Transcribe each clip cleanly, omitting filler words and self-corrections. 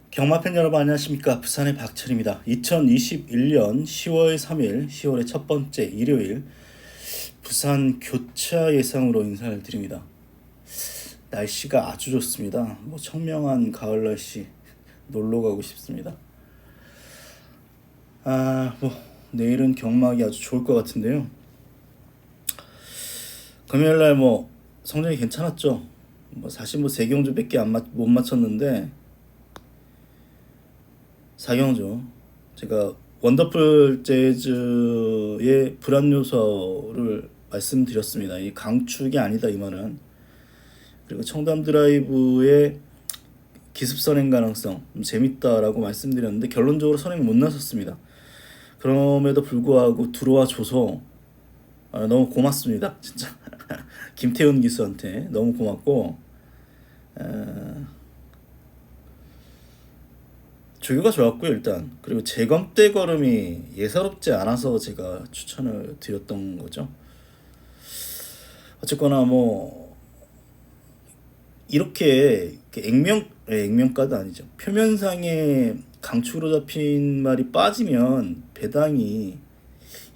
경마팬 여러분 안녕하십니까. 부산의 박철입니다. 2021년 10월 3일 10월의 첫 번째 일요일 부산 교차 예상으로 인사를 드립니다. 날씨가 아주 좋습니다. 청명한 가을 날씨 놀러 가고 싶습니다. 내일은 경마하기 아주 좋을 것 같은데요. 금요일날 성적이 괜찮았죠. 사실 세 경주밖에 못 맞췄는데 4경주 제가 원더풀 재즈의 불안 요소를 말씀드렸습니다. 이 강축이 아니다 이 말은. 그리고 청담 드라이브의 기습 선행 가능성 재밌다라고 말씀드렸는데 결론적으로 선행 못 나섰습니다. 그럼에도 불구하고 들어와 줘서 너무 고맙습니다. 진짜 김태훈 기수한테 너무 고맙고 조교가 좋았고요 일단. 그리고 재검대 걸음이 예사롭지 않아서 제가 추천을 드렸던 거죠. 어쨌거나 이렇게 액면가도 아니죠. 표면상에 강축으로 잡힌 말이 빠지면 배당이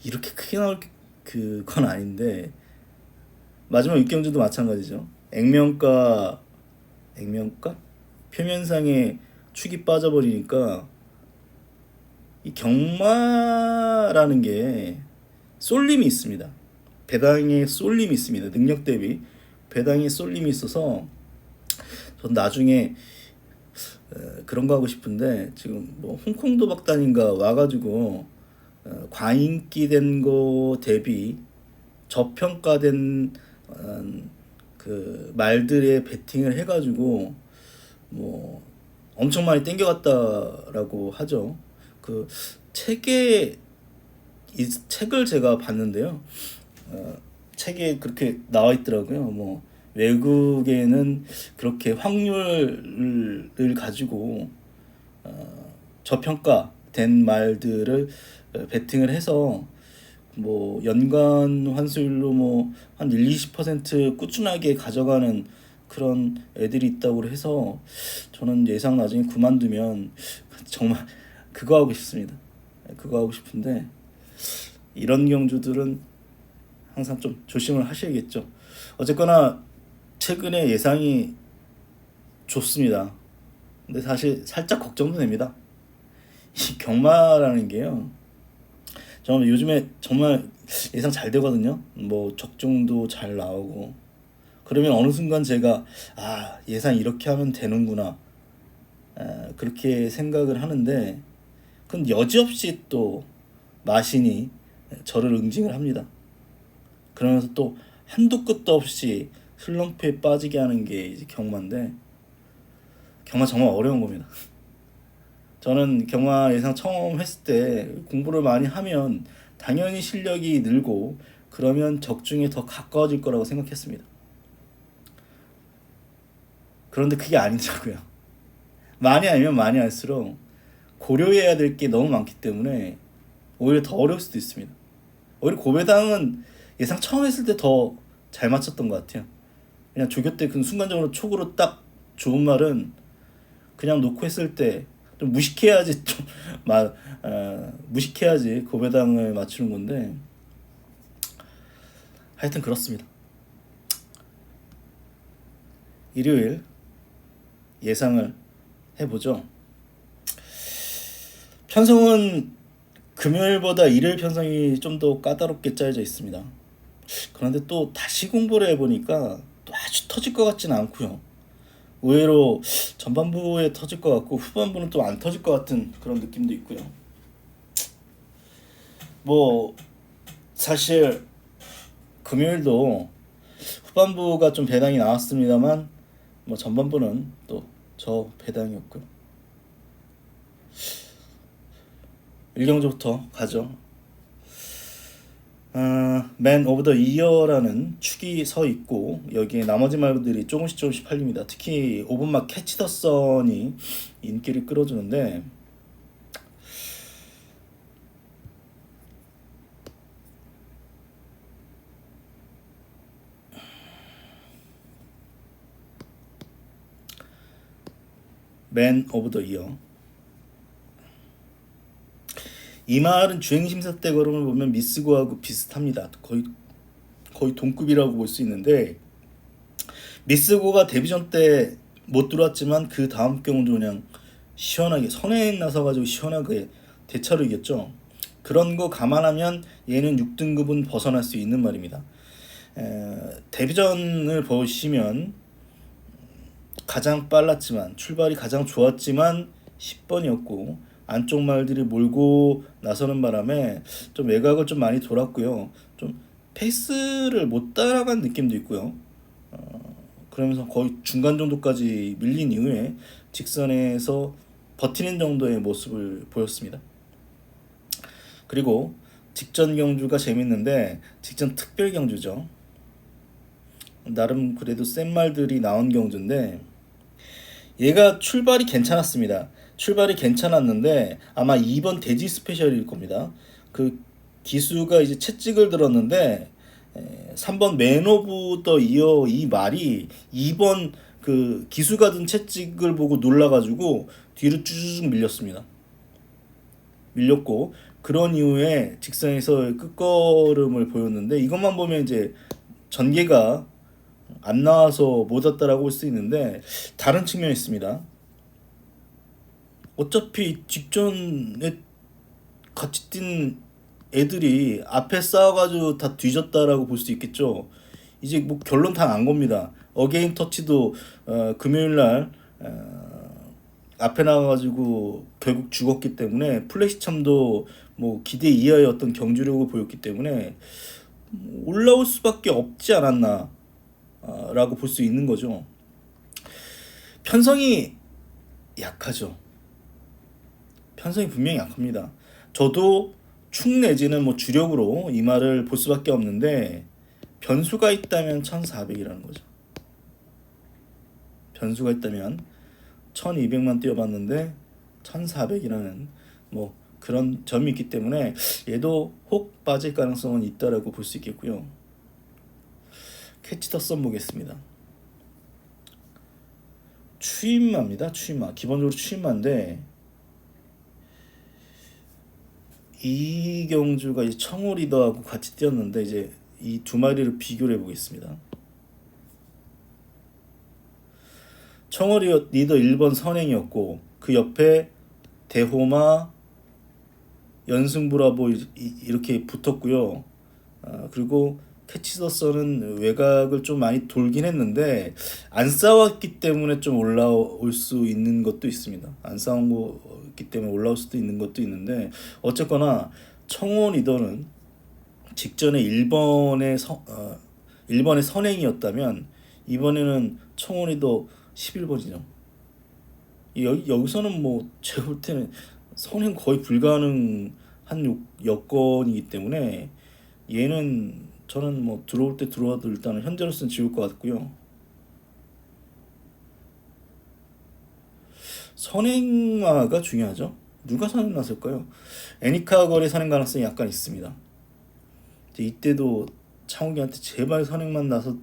이렇게 크게 나올 그건 아닌데 마지막 육경주도 마찬가지죠. 액면가 표면상에 축이 빠져버리니까 이 경마라는 게 쏠림이 있습니다. 배당에 쏠림이 있습니다. 능력 대비 배당에 쏠림이 있어서 전 나중에 그런 거 하고 싶은데 지금 홍콩 도박단인가 와가지고 과인기 된 거 대비 저평가된 그 말들의 베팅을 해가지고 엄청 많이 땡겨갔다라고 하죠. 그 이 책을 제가 봤는데요. 책에 그렇게 나와 있더라고요. 외국에는 그렇게 확률을 가지고 저평가된 말들을 베팅을 해서 연간 환수율로 한 1-20% 꾸준하게 가져가는 그런 애들이 있다고 해서 저는 예상 나중에 그만두면 정말 그거 하고 싶습니다. 그거 하고 싶은데 이런 경주들은 항상 좀 조심을 하셔야겠죠. 어쨌거나 최근에 예상이 좋습니다. 근데 사실 살짝 걱정도 됩니다. 이 경마라는 게요. 저는 요즘에 정말 예상 잘 되거든요. 적중도 잘 나오고 그러면 어느 순간 제가 예상 이렇게 하면 되는구나 그렇게 생각을 하는데 그건 여지없이 또 마신이 저를 응징을 합니다. 그러면서 또 한도 끝도 없이 슬럼프에 빠지게 하는 게 이제 경마인데 경마 정말 어려운 겁니다. 저는 경마 예상 처음 했을 때 공부를 많이 하면 당연히 실력이 늘고 그러면 적중에 더 가까워질 거라고 생각했습니다. 그런데 그게 아니더라고요. 많이 알면 많이 알수록 고려해야 될 게 너무 많기 때문에 오히려 더 어려울 수도 있습니다. 오히려 고배당은 예상 처음 했을 때 더 잘 맞췄던 것 같아요. 그냥 조교 때 그 순간적으로 촉으로 딱 좋은 말은 그냥 놓고 했을 때 좀 무식해야지 무식해야지 고배당을 맞추는 건데 하여튼 그렇습니다. 일요일 예상을 해보죠. 편성은 금요일보다 일요일 편성이 좀 더 까다롭게 짜여져 있습니다. 그런데 또 다시 공부를 해보니까 또 아주 터질 것 같지는 않고요. 의외로 전반부에 터질 것 같고 후반부는 또 안 터질 것 같은 그런 느낌도 있고요. 사실 금요일도 후반부가 좀 배당이 나왔습니다만 전반부는 또 저 배당이었고요. 1경주부터 가죠. 맨 오브 더 이어라는 축이 서 있고 여기에 나머지 말들이 조금씩 팔립니다. 특히 5분막 캐치 더 선이 인기를 끌어주는데 맨 오브 더 이어. 이 말은 주행 심사 때 걸음을 보면 미스고하고 비슷합니다. 거의 동급이라고 볼 수 있는데, 미스고가 데뷔전 때 못 들어왔지만 그 다음 경우도 그냥 시원하게 선행 나서가지고 시원하게 대차로 이겼죠. 그런 거 감안하면 얘는 6등급은 벗어날 수 있는 말입니다. 데뷔전을 보시면 가장 빨랐지만 출발이 가장 좋았지만 10번이었고 안쪽 말들이 몰고 나서는 바람에 좀 외곽을 좀 많이 돌았고요. 좀 페이스를 못 따라간 느낌도 있고요. 그러면서 거의 중간 정도까지 밀린 이후에 직선에서 버티는 정도의 모습을 보였습니다. 그리고 직전 경주가 재밌는데 직전 특별 경주죠. 나름 그래도 센 말들이 나온 경주인데 얘가 출발이 괜찮았습니다. 출발이 괜찮았는데 아마 2번 대지 스페셜일 겁니다. 그 기수가 이제 채찍을 들었는데 3번 맨 오브 더 이어 이 말이 2번 그 기수가 든 채찍을 보고 놀라가지고 뒤로 쭈쭈쭉 밀렸습니다. 밀렸고 그런 이후에 직선에서 끝걸음을 보였는데 이것만 보면 이제 전개가 안 나와서 못 왔다라고 볼 수 있는데 다른 측면이 있습니다. 어차피 직전에 같이 뛴 애들이 앞에 싸워가지고 다 뒤졌다라고 볼 수 있겠죠. 이제 뭐 결론 다 난 겁니다. 어게인 터치도 금요일날 앞에 나가가지고 결국 죽었기 때문에 플래시참도 뭐 기대 이하의 어떤 경주력을 보였기 때문에 올라올 수밖에 없지 않았나 라고 볼 수 있는 거죠. 편성이 약하죠. 편성이 분명히 약합니다. 저도 축 내지는 뭐 주력으로 이 말을 볼 수밖에 없는데 변수가 있다면 1400이라는 거죠. 변수가 있다면 1200만 뛰어봤는데 1400이라는 뭐 그런 점이 있기 때문에 얘도 혹 빠질 가능성은 있다라고 볼 수 있겠고요. 캐치 더 선 보겠습니다. 추임마입니다. 추임마. 기본적으로 추임마인데 이 경주가 이제 청호 리더하고 같이 뛰었는데 이제 이 두 마리를 비교를 해보겠습니다. 청호 리더 1번 선행이었고 그 옆에 대호마, 연승브라보 이렇게 붙었고요. 그리고 캐치더선은 외곽을 좀 많이 돌긴 했는데 안 싸웠기 때문에 좀 올라올 수 있는 것도 있습니다. 안 싸운 거기 때문에 올라올 수도 있는 것도 있는데 어쨌거나 청호 리더는 직전에 1번의 선행이었다면 이번에는 청호 리더 11번이죠. 여기서는 뭐 제가 볼 때는 선행 거의 불가능한 여건이기 때문에 얘는 저는 뭐 들어올 때 들어와도 일단은 현재로서는 지울 것 같고요. 선행마가 중요하죠. 누가 선행 났을까요? 애니카 거리 선행 가능성이 약간 있습니다. 이때도 창욱이한테 제발 선행만 나서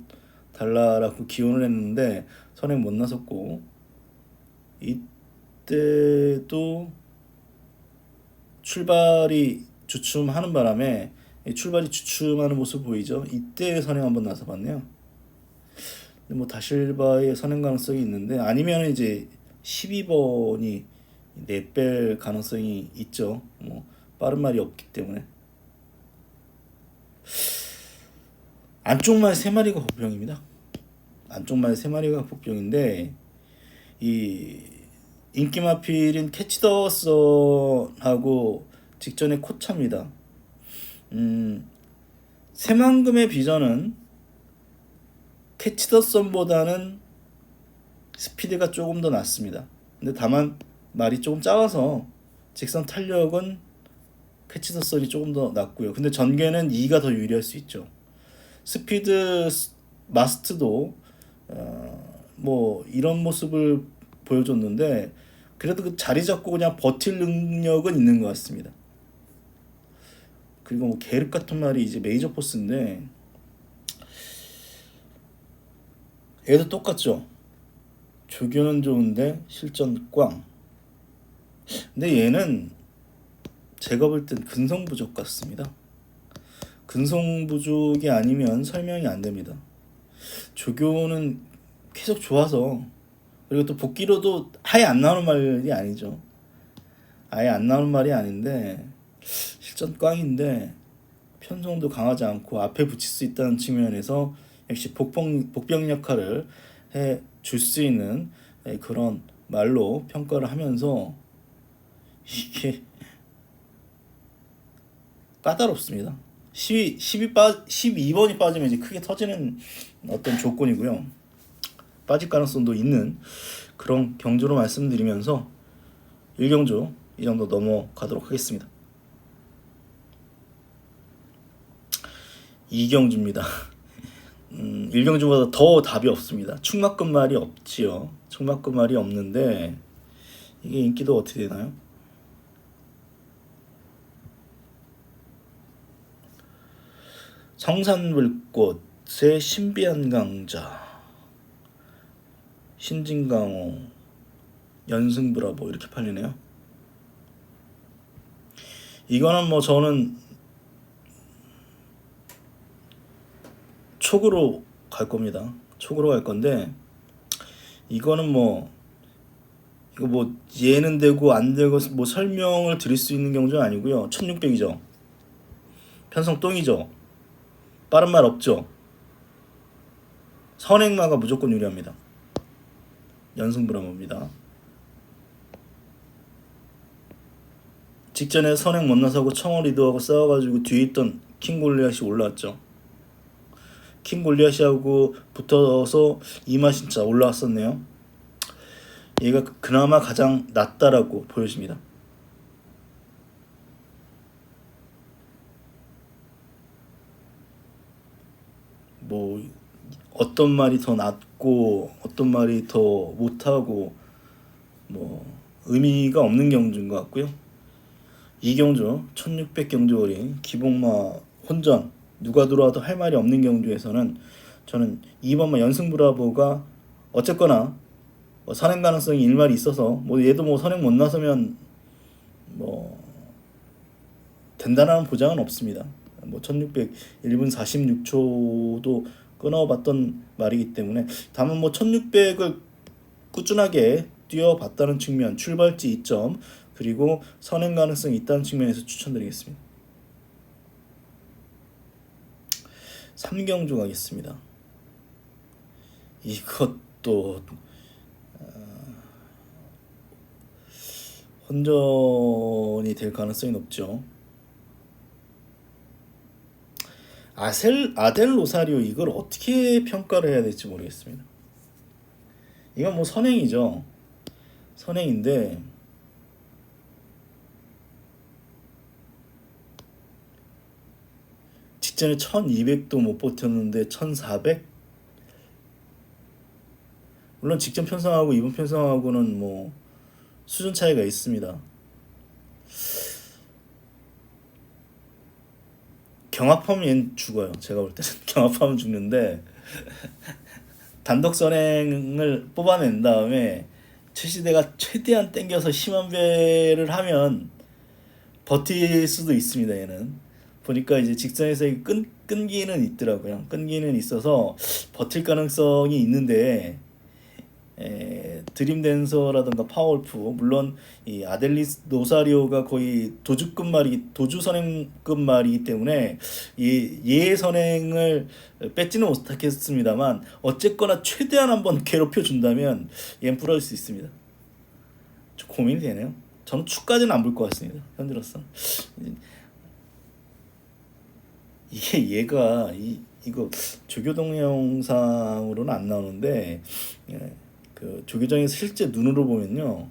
달라라고 기원을 했는데 선행 못 나섰고 이때도 출발이 주춤하는 바람에 출발이 주춤하는 모습 보이죠. 이때 선행 한번 나서봤네요. 근데 뭐 다실바의 선행 가능성이 있는데 아니면 이제 12번이 내뺄 가능성이 있죠. 뭐 빠른 말이 없기 때문에 안쪽 말 3마리가 복병입니다. 안쪽 말 3마리가 복병인데 이 인기 마필인 캐치더선하고 직전에 코차입니다. 새만금의 비전은 캐치더선보다는 스피드가 조금 더 낮습니다. 근데 다만 말이 조금 작아서 직선 탄력은 캐치더선이 조금 더 낮고요. 근데 전개는 2가 더 유리할 수 있죠. 스피드 마스트도 뭐 이런 모습을 보여줬는데 그래도 그 자리 잡고 그냥 버틸 능력은 있는 것 같습니다. 그리고 뭐 게르 같은 말이 이제 메이저 포스인데 얘도 똑같죠. 조교는 좋은데 실전 꽝. 근데 얘는 제가 볼 땐 근성 부족 같습니다. 근성 부족이 아니면 설명이 안 됩니다. 조교는 계속 좋아서, 그리고 또 복귀로도 아예 안 나오는 말이 아니죠. 아예 안 나오는 말이 아닌데 실전 꽝인데 편성도 강하지 않고 앞에 붙일 수 있다는 측면에서 역시 복병 역할을 해 줄 수 있는 그런 말로 평가를 하면서 이게 까다롭습니다. 12번이 빠지면 이제 크게 터지는 어떤 조건이고요. 빠질 가능성도 있는 그런 경주로 말씀드리면서 1경주 이 정도 넘어가도록 하겠습니다. 2경주입니다. 1경주보다 더 답이 없습니다. 충막금 말이 없지요. 충막금 말이 없는데 이게 인기도 어떻게 되나요? 성산불꽃의 신비한 강자, 신진강호, 연승브라보 이렇게 팔리네요. 이거는 뭐 저는 촉으로 갈 겁니다. 촉으로 갈 건데 이거는 뭐 이거 뭐 얘는 되고 안 되고 뭐 설명을 드릴 수 있는 경우는 아니고요. 1600이죠. 편성 똥이죠. 빠른 말 없죠. 선행마가 무조건 유리합니다. 연승브라보입니다. 직전에 선행 못 나서고 청어 리드하고 싸워가지고 뒤에 있던 킹 골리앗이 올라왔죠. 킹 골리앗하고 붙어서 이마신차 올라왔었네요. 얘가 그나마 가장 낫다라고 보여집니다. 뭐 어떤 말이 더 낫고 어떤 말이 더 못하고 뭐 의미가 없는 경주인 것 같고요. 이 경주 1600 경주거리 기복마 혼전 누가 들어와도 할 말이 없는 경주에서는 저는 2번마 연승브라보가 어쨌거나 뭐 선행 가능성이 일말이 있어서 뭐 얘도 뭐 선행 못 나서면 뭐 된다는 보장은 없습니다. 뭐 1600 1분 46초도 끊어봤던 말이기 때문에 다만 뭐 1600을 꾸준하게 뛰어봤다는 측면, 출발지 이점 그리고 선행 가능성이 있다는 측면에서 추천드리겠습니다. 3경주 가겠습니다. 이것도 혼전이 될 가능성이 높죠. 아델 로사리오 이걸 어떻게 평가를 해야 될지 모르겠습니다. 이건 뭐 선행이죠. 선행인데 직전에 1200도 못 버텼는데 1400? 물론 직전 편성하고 이번 편성하고는 뭐 수준 차이가 있습니다. 경합하면 얘는 죽어요. 제가 볼 때는 경합하면 죽는데 단독 선행을 뽑아낸 다음에 최시대가 최대한 땡겨서 심한 배를 하면 버틸 수도 있습니다. 얘는 보니까 이제 직선에서 끈기는 있더라고요. 끈기는 있어서 버틸 가능성이 있는데 드림댄서라든가 파워울프 물론 이 아델리스 노사리오가 거의 도주급 말이 도주 선행급 말이기 때문에 얘의 선행을 뺏지는 못하겠습니다만 어쨌거나 최대한 한번 괴롭혀 준다면 얘는 부러질 수 있습니다. 좀 고민이 되네요. 저는 축까지는 안 볼 것 같습니다. 현재로서 이게 얘가 이거 조교동 영상으로는 안 나오는데 그 조교장에서 실제 눈으로 보면요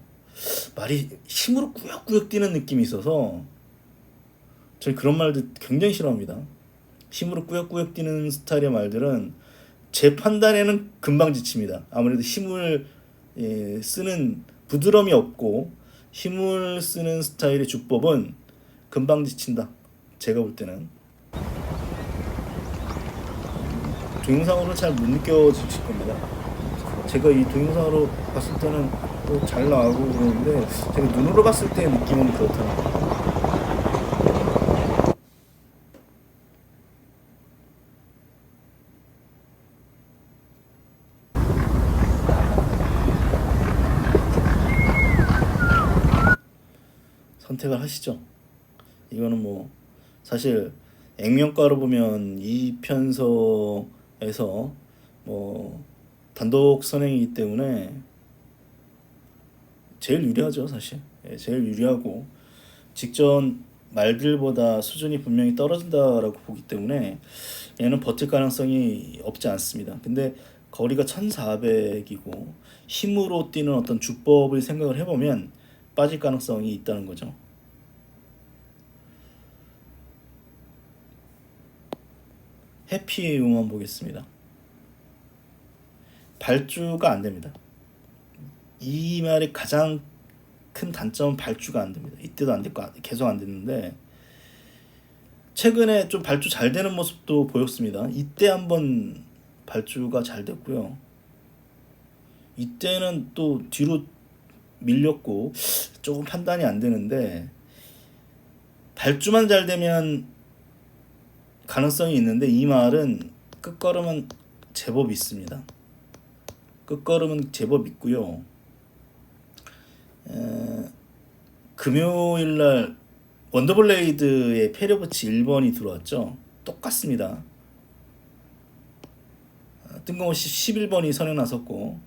말이 힘으로 꾸역꾸역 뛰는 느낌이 있어서 저는 그런 말들 굉장히 싫어합니다. 힘으로 꾸역꾸역 뛰는 스타일의 말들은 제 판단에는 금방 지칩니다. 아무래도 힘을 쓰는 부드러움이 없고 힘을 쓰는 스타일의 주법은 금방 지친다. 제가 볼 때는 동영상으로는 잘 못 느껴지실 겁니다. 제가 이 동영상으로 봤을 때는 또 잘 나가고 그러는데 제가 눈으로 봤을 때 느낌은 그렇더라고요. 선택을 하시죠. 이거는 뭐 사실 액면가로 보면 이 편성에서 뭐 단독 선행이기 때문에 제일 유리하죠, 사실. 예, 제일 유리하고 직전 말들보다 수준이 분명히 떨어진다라고 보기 때문에 얘는 버틸 가능성이 없지 않습니다. 근데 거리가 1400이고 힘으로 뛰는 어떤 주법을 생각을 해보면 빠질 가능성이 있다는 거죠. 해피우먼 보겠습니다. 발주가 안 됩니다. 이 말의 가장 큰 단점은 발주가 안 됩니다. 이때도 안 됐고 계속 안 됐는데 최근에 좀 발주 잘 되는 모습도 보였습니다. 이때 한번 발주가 잘 됐고요. 이때는 또 뒤로 밀렸고 조금 판단이 안 되는데 발주만 잘 되면 가능성이 있는데 이 말은 끝걸음은 제법 있습니다. 끝걸음은 제법 있고요. 금요일날 원더블레이드의 페리오버치 1번이 들어왔죠. 똑같습니다. 뜬금없이 11번이 선행 나섰고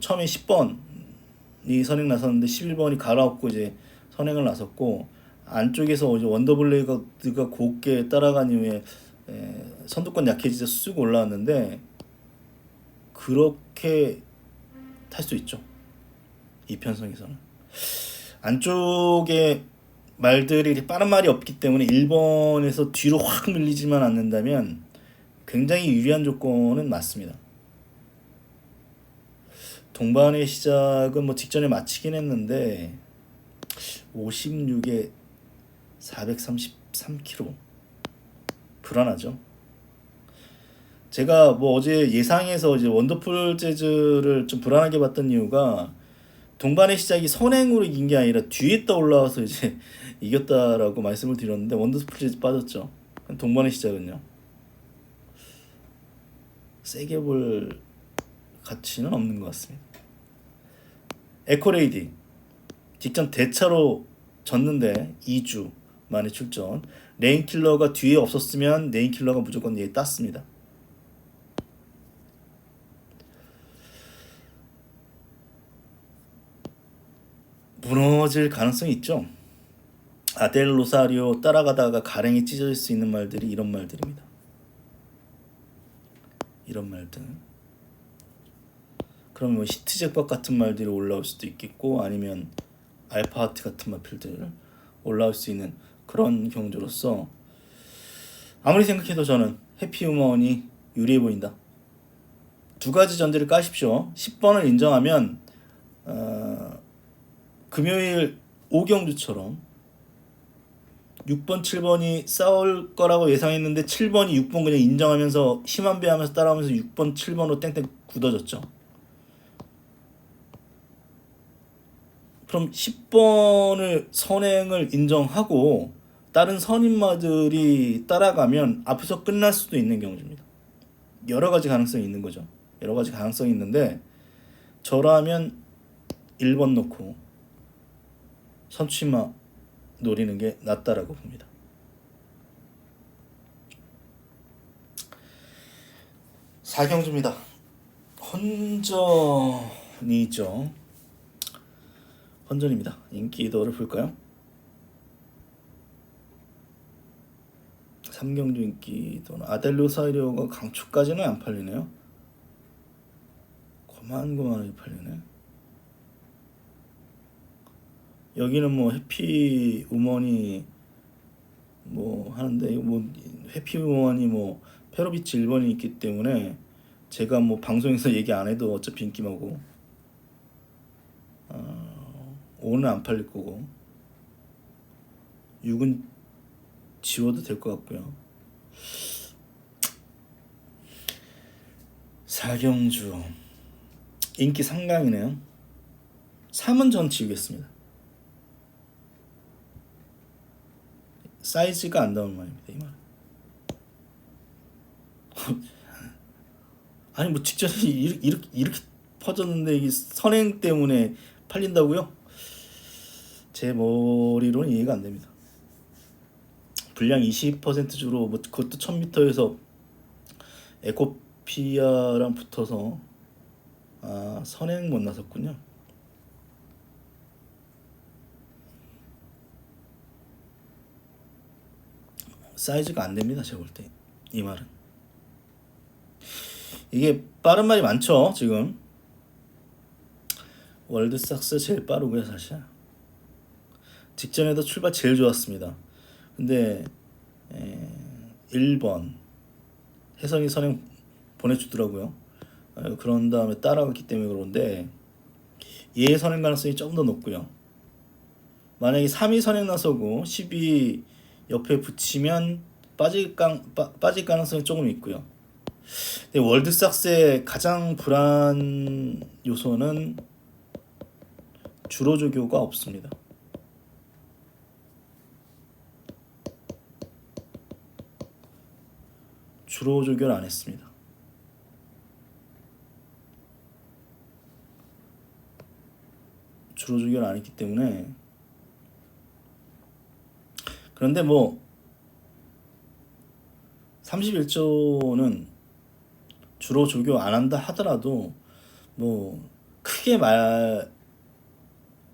처음에 10번이 선행 나섰는데 11번이 갈아엎고 이제 선행을 나섰고 안쪽에서 이제 원더블레이드가 곱게 따라간 이후에 선두권 약해지자 쑥 올라왔는데 그렇게 탈 수 있죠. 이 편성에서는 안쪽에 말들이 빠른 말이 없기 때문에 1번에서 뒤로 확 밀리지만 않는다면 굉장히 유리한 조건은 맞습니다. 동반의 시작은 뭐 직전에 마치긴 했는데 56에 433km 불안하죠. 제가 뭐 어제 예상해서 이제 원더풀 재즈를 좀 불안하게 봤던 이유가 동반의 시작이 선행으로 이긴 게 아니라 뒤에 떠올라와서 이제 이겼다라고 말씀을 드렸는데 원더풀 재즈 빠졌죠. 동반의 시작은요. 세게 볼 가치는 없는 것 같습니다. 에코레이디 직전 대차로 졌는데 2주 만에 출전. 레인킬러가 뒤에 없었으면 레인킬러가 무조건 얘 땄습니다. 무너질 가능성이 있죠. 아델 로사리오 따라가다가 가랭이 찢어질 수 있는 말들이 이런 말들입니다. 이런 말들. 그러면 히트잭박 같은 말들이 올라올 수도 있겠고 아니면 알파하트 같은 마필들 올라올 수 있는 그런 경주로서 아무리 생각해도 저는 해피우먼이 유리해 보인다. 두 가지 전제를 까십시오. 10번을 인정하면 금요일 5경주처럼 6번, 7번이 싸울 거라고 예상했는데 7번이 6번 그냥 인정하면서 힘한 배 하면서 따라오면서 6번, 7번으로 땡땡 굳어졌죠. 그럼 10번을 선행을 인정하고 다른 선임마들이 따라가면 앞에서 끝날 수도 있는 경우입니다. 여러 가지 가능성이 있는 거죠. 여러 가지 가능성이 있는데 저라면 1번 놓고 선취마 노리는 게 낫다라고 봅니다. 사경주입니다. 헌전이죠. 헌전입니다. 인기도를 볼까요? 3경주 인기도는 아델로사이리오가 강추까지는 안 팔리네요. 고만고만하게 팔리네. 여기는 뭐 해피우먼이 뭐 하는데 뭐 해피우먼이 뭐 페로비치 1번이 있기 때문에 제가 뭐 방송에서 얘기 안 해도 어차피 인기마고 5는 안 팔릴 거고 6은 지워도 될 것 같고요. 사경주 인기 상강이네요. 3은 전 지우겠습니다. 사이즈가 안 나오는 말입니다. 이 말. 아니 뭐 직전에 이렇게 퍼졌는데 이게 선행 때문에 팔린다고요? 제 머리로는 이해가 안 됩니다. 분량 20% 주로 뭐 그것도 1000m에서 에코피아랑 붙어서 선행 못 나섰군요. 사이즈가 안 됩니다. 제가 볼 때 이 말은. 이게 빠른 말이 많죠. 지금 월드삭스 제일 빠르고요. 사실 직전에도 출발 제일 좋았습니다. 근데 1번 혜성이 선행 보내주더라고요. 그런 다음에 따라갔기 때문에 그런데 얘 선행 가능성이 조금 더 높고요. 만약에 3위 선행 나서고 10위 옆에 붙이면 빠질 가능성이 조금 있고요. 근데 월드삭스의 가장 불안 요소는 주로 조교가 없습니다. 주로 조교를 안 했습니다. 주로 조교를 안 했기 때문에. 그런데 뭐 31조는 주로 조교 안 한다 하더라도 뭐 크게 말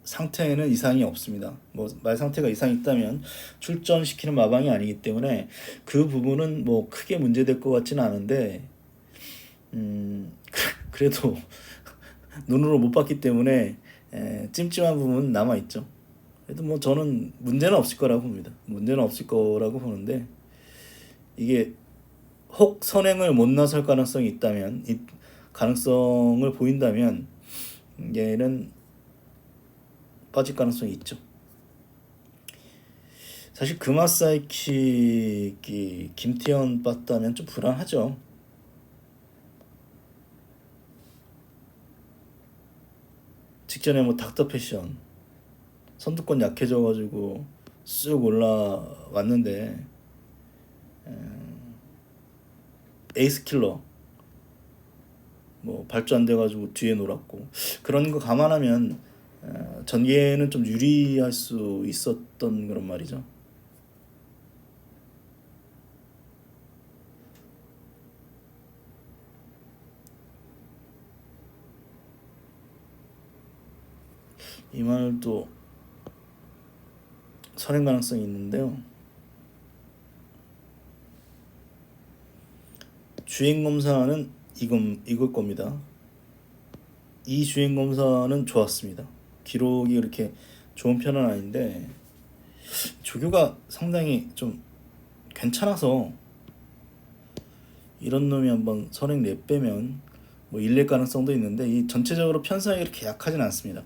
상태에는 이상이 없습니다. 뭐 말 상태가 이상이 있다면 출전시키는 마방이 아니기 때문에 그 부분은 뭐 크게 문제될 것 같지는 않은데 그래도 눈으로 못 봤기 때문에 찜찜한 부분은 남아 있죠. 그래도 뭐 저는 문제는 없을 거라고 봅니다. 문제는 없을 거라고 보는데 이게 혹 선행을 못 나설 가능성이 있다면, 이 가능성을 보인다면 얘는 빠질 가능성이 있죠. 사실 금화사이킥이 김태현 봤다면 좀 불안하죠. 직전에 뭐 닥터 패션 선두권 약해져가지고 쑥 올라왔는데 에이스 킬러 뭐 발주 안 돼가지고 뒤에 놀았고 그런 거 감안하면 전개는 좀 유리할 수 있었던 그런 말이죠. 이 말도 선행 가능성이 있는데요. 주행 검사는 이걸 겁니다. 이 주행 검사는 좋았습니다. 기록이 그렇게 좋은 편은 아닌데 조교가 상당히 좀 괜찮아서 이런 놈이 한번 선행 내빼면 뭐 일릴 가능성도 있는데 이 전체적으로 편성이 그렇게 약하진 않습니다.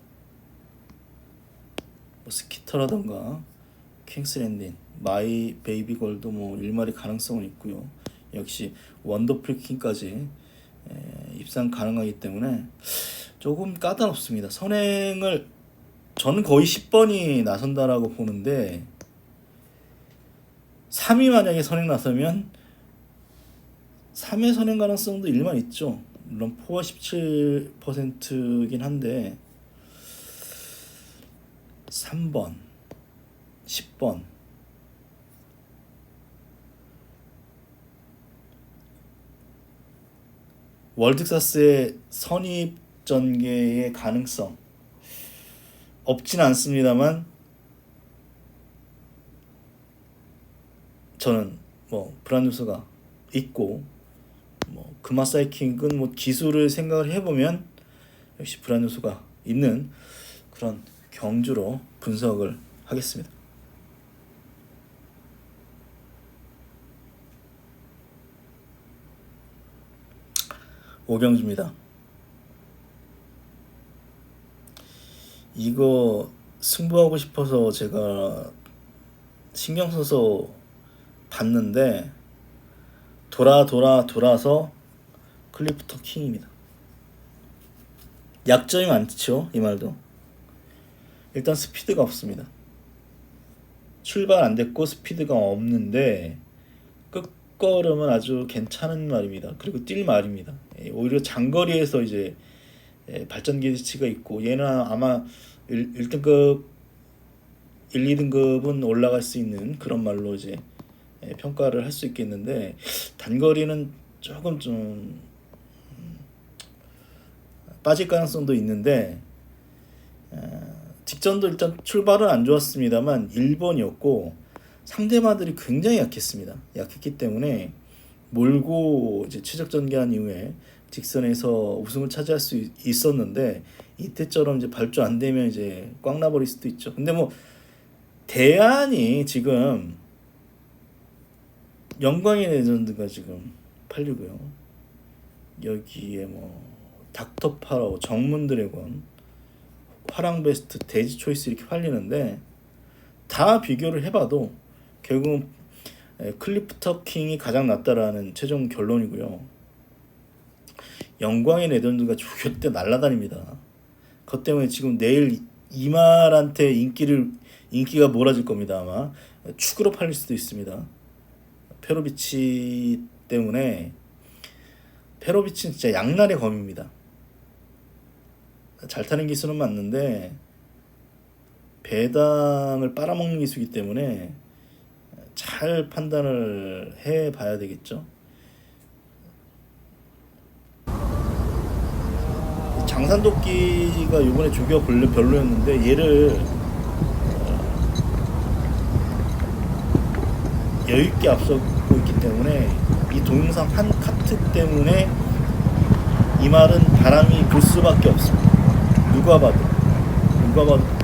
뭐 스키터라던가 킹스랜딘, 마이 베이비걸도 뭐 일말의 가능성은 있고요. 역시 원더풀킹까지 입상 가능하기 때문에 조금 까다롭습니다. 선행을 저는 거의 10번이 나선다라고 보는데 3위 만약에 선행 나서면 3회 선행 가능성도 일만 있죠. 물론 포화 17%긴 한데 3번, 10번 월드클래스의 선입 전개의 가능성 없진 않습니다만 저는 뭐 불안 요소가 있고 뭐 금화사이킹은 뭐 기술을 생각을 해보면 역시 불안 요소가 있는 그런 경주로 분석을 하겠습니다. 오경주입니다. 이거 승부하고 싶어서 제가 신경 써서 봤는데 돌아서 클리프터 킹입니다. 약점이 많죠, 이 말도. 일단 스피드가 없습니다. 출발 안 됐고 스피드가 없는데 끝걸음은 아주 괜찮은 말입니다. 그리고 뛸 말입니다. 오히려 장거리에서 이제 발전 기치가 있고, 얘는 아마 1등급 1, 2등급은 올라갈 수 있는 그런 말로 이제 평가를 할 수 있겠는데, 단거리는 조금 좀 빠질 가능성도 있는데, 직전도 일단 출발은 안 좋았습니다만 1번이었고 상대마들이 굉장히 약했기 때문에 몰고 이제 최적 전개한 이후에 직선에서 우승을 차지할 수 있었는데, 이때처럼 이제 발주 안 되면 이제 꽝 나버릴 수도 있죠. 근데 뭐 대안이 지금 영광의 레전드가 지금 팔리고요. 여기에 뭐 닥터 파라오, 정문 드래곤, 화랑 베스트, 데지 초이스 이렇게 팔리는데, 다 비교를 해봐도 결국은 클리프터 킹이 가장 낫다라는 최종 결론이고요. 영광의 레전드가 조교 때 날아다닙니다. 그것 때문에 지금 내일 이말한테 인기가 몰아질 겁니다. 아마 축으로 팔릴 수도 있습니다. 페로비치 때문에. 페로비치는 진짜 양날의 검입니다. 잘 타는 기술은 맞는데 배당을 빨아먹는 기술이기 때문에 잘 판단을 해봐야 되겠죠. 장산도끼가 이번에 조교가 별로였는데, 얘를 여유있게 앞서고 있기 때문에 이 동영상 한 카트 때문에 이 말은 바람이 불 수밖에 없습니다. 누가 봐도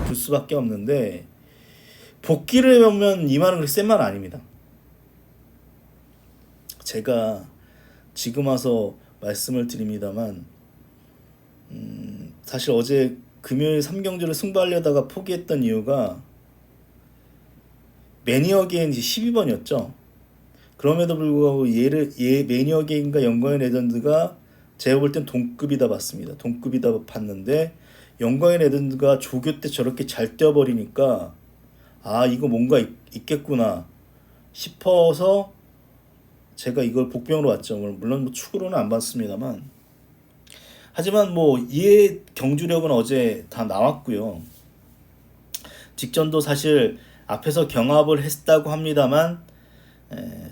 불 수밖에 없는데, 복귀를 해보면 이 말은 그렇게 센 말 아닙니다. 제가 지금 와서 말씀을 드립니다만, 사실 어제 금요일 3경주를 승부하려다가 포기했던 이유가 매니어 게인 12번이었죠. 그럼에도 불구하고 매니어 게인과 영광의 레전드가 제가 볼 땐 동급이다 봤습니다. 동급이다 봤는데, 영광의 레전드가 조교 때 저렇게 잘 뛰어버리니까 이거 뭔가 있겠구나 싶어서 제가 이걸 복병으로 왔죠. 물론 뭐 축으로는 안 봤습니다만, 하지만 뭐 이의 경주력은 어제 다 나왔고요. 직전도 사실 앞에서 경합을 했다고 합니다만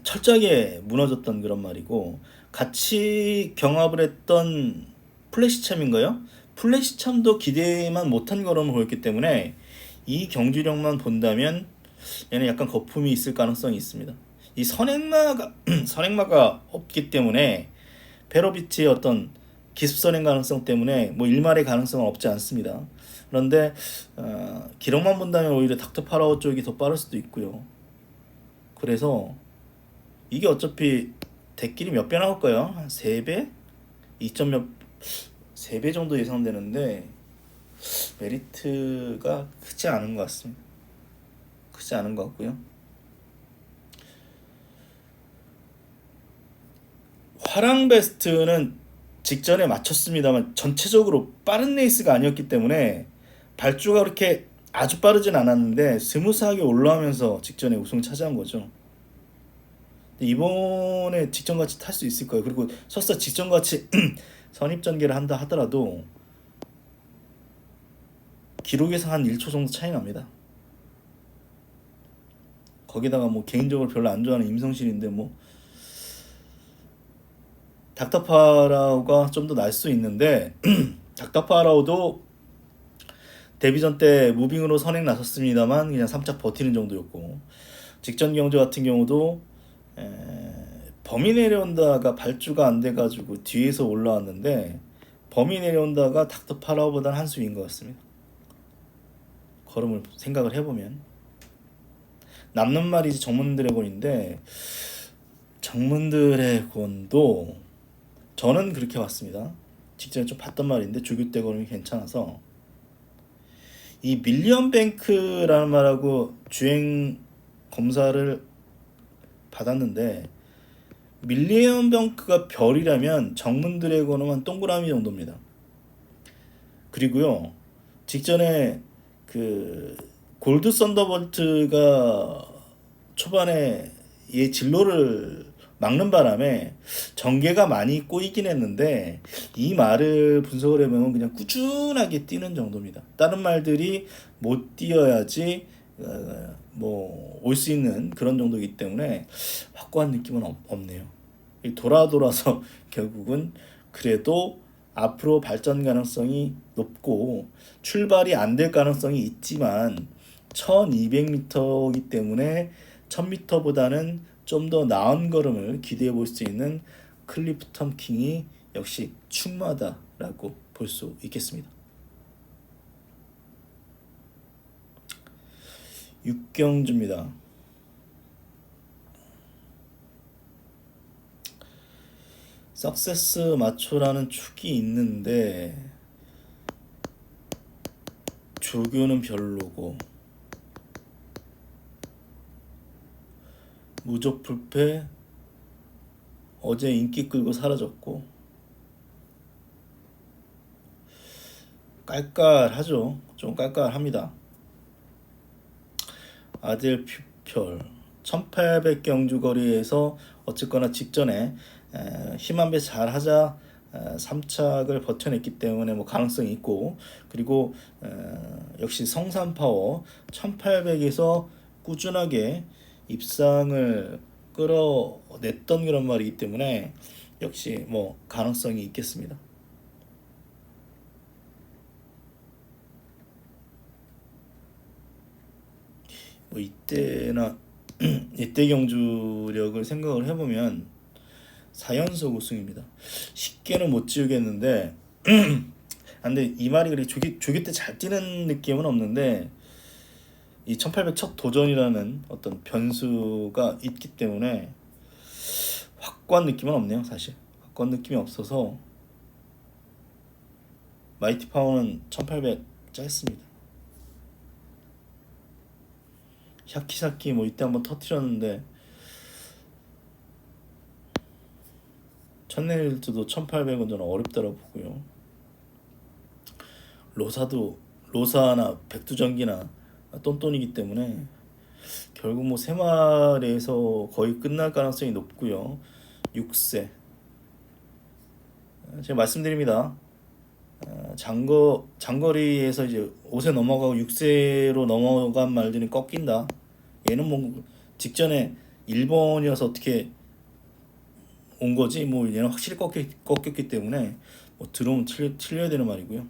철저하게 무너졌던 그런 말이고, 같이 경합을 했던 플래시참인가요? 플래시참도 기대만 못한 걸음을 보였기 때문에 이 경주력만 본다면 얘는 약간 거품이 있을 가능성이 있습니다. 이 선행마가 없기 때문에 페로비치의 어떤 기습 선행 가능성 때문에 뭐 일말의 가능성은 없지 않습니다. 그런데 기록만 본다면 오히려 닥터 파라오 쪽이 더 빠를 수도 있고요. 그래서 이게 어차피 대끼리 몇 배 나올까요? 한 3배? 2점 몇 3배 정도 예상되는데 메리트가 크지 않은 것 같습니다. 크지 않은 것 같고요. 화랑 베스트는 직전에 맞췄습니다만 전체적으로 빠른 레이스가 아니었기 때문에 발주가 그렇게 아주 빠르진 않았는데 스무스하게 올라오면서 직전에 우승을 차지한 거죠. 이번에 직전같이 탈 수 있을 거예요. 그리고 설사 직전같이 선입전개를 한다 하더라도 기록에서 한 1초 정도 차이 납니다. 거기다가 뭐 개인적으로 별로 안 좋아하는 임성실인데 뭐 닥터파라우가 좀 더 날 수 있는데 닥터파라우도 데뷔전 때 무빙으로 선행 나섰습니다만 그냥 3짝 버티는 정도였고, 직전 경주 같은 경우도 범위 내려온다가 발주가 안 돼가지고 뒤에서 올라왔는데, 범위 내려온다가 닥터파라우보다는 한 수 위인 것 같습니다. 걸음을 생각을 해보면 남는 말이 정문 드래곤인데, 정문 드래곤도 저는 그렇게 봤습니다. 직전에 좀 봤던 말인데 조교 때 걸음이 괜찮아서, 이 밀리언 뱅크라는 말하고 주행 검사를 받았는데, 밀리언 뱅크가 별이라면 정문 드래곤은 한 동그라미 정도입니다. 그리고요, 직전에 그 골드 썬더볼트가 초반에 얘 진로를 막는 바람에 전개가 많이 꼬이긴 했는데, 이 말을 분석을 해보면 그냥 꾸준하게 뛰는 정도입니다. 다른 말들이 못 뛰어야지 뭐 올 수 있는 그런 정도이기 때문에 확고한 느낌은 없네요. 돌아서 결국은 그래도 앞으로 발전 가능성이 높고 출발이 안 될 가능성이 있지만 1200m이기 때문에 1000m보다는 좀 더 나은 걸음을 기대해 볼 수 있는 클리프턴 킹이 역시 충무하다라고 볼 수 있겠습니다. 6경주입니다. 석세스 마초라는 축이 있는데 조교는 별로고 무적 불패 어제 인기 끌고 사라졌고 깔깔하죠. 좀 깔깔합니다. 아델 퓨펼 1800경주 거리에서 어쨌거나 직전에 힘한 배 잘하자 3착을 버텨냈기 때문에 뭐 가능성이 있고, 그리고 역시 성산파워 1800에서 꾸준하게 입상을 끌어냈던 그런 말이기 때문에 역시 뭐 가능성이 있겠습니다. 뭐 이때나 이때 경주력을 생각을 해보면 4연속 우승입니다. 쉽게는 못 지우겠는데 근데 이 말이 그렇게 조기 때 잘 뛰는 느낌은 없는데 이 1800 첫 도전이라는 어떤 변수가 있기 때문에 확고한 느낌은 없네요. 사실 확고한 느낌이 없어서 마이티 파워는 1800 짧습니다. 샤키사키 뭐 이때 한번 터트렸는데 천내일즈도 1800은 저는 어렵다고 보고요. 로사나 백두전기나 똔똔이기 때문에 결국 뭐 세마리에서 거의 끝날 가능성이 높고요. 6세 제가 말씀드립니다. 장거리에서 이제 5세 넘어가고 6세로 넘어간 말들이 꺾인다. 얘는 뭐 직전에 1번이어서 어떻게 온 거지, 뭐 얘는 확실히 꺾였기 때문에 뭐 들어오면 틀려야 되는 말이고요.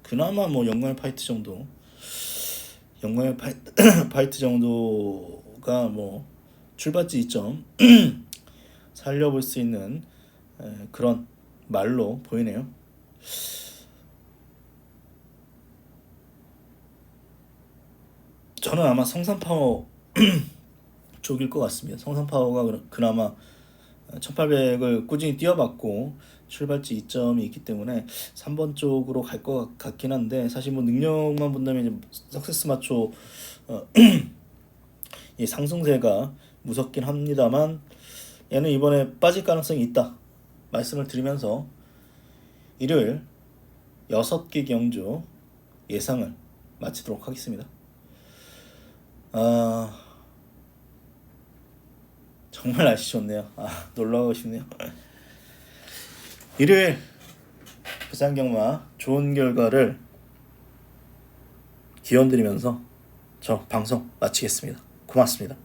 그나마 뭐 영광의 파이트 정도, 영광의 파이트 정도가 뭐 출발지 이점 살려볼 수 있는 그런 말로 보이네요. 저는 아마 성산파워 쪽일 것 같습니다. 성산파워가 그나마 1800을 꾸준히 뛰어봤고 출발지 이점이 있기 때문에 3번 쪽으로 갈 것 같긴 한데, 사실 뭐 능력만 본다면 석세스 마초 이 상승세가 무섭긴 합니다만 얘는 이번에 빠질 가능성이 있다 말씀을 드리면서 일요일 6개 경주 예상을 마치도록 하겠습니다. 정말 날씨 좋네요. 놀러가고 싶네요. 일요일 부산 경마 좋은 결과를 기원드리면서 저 방송 마치겠습니다. 고맙습니다.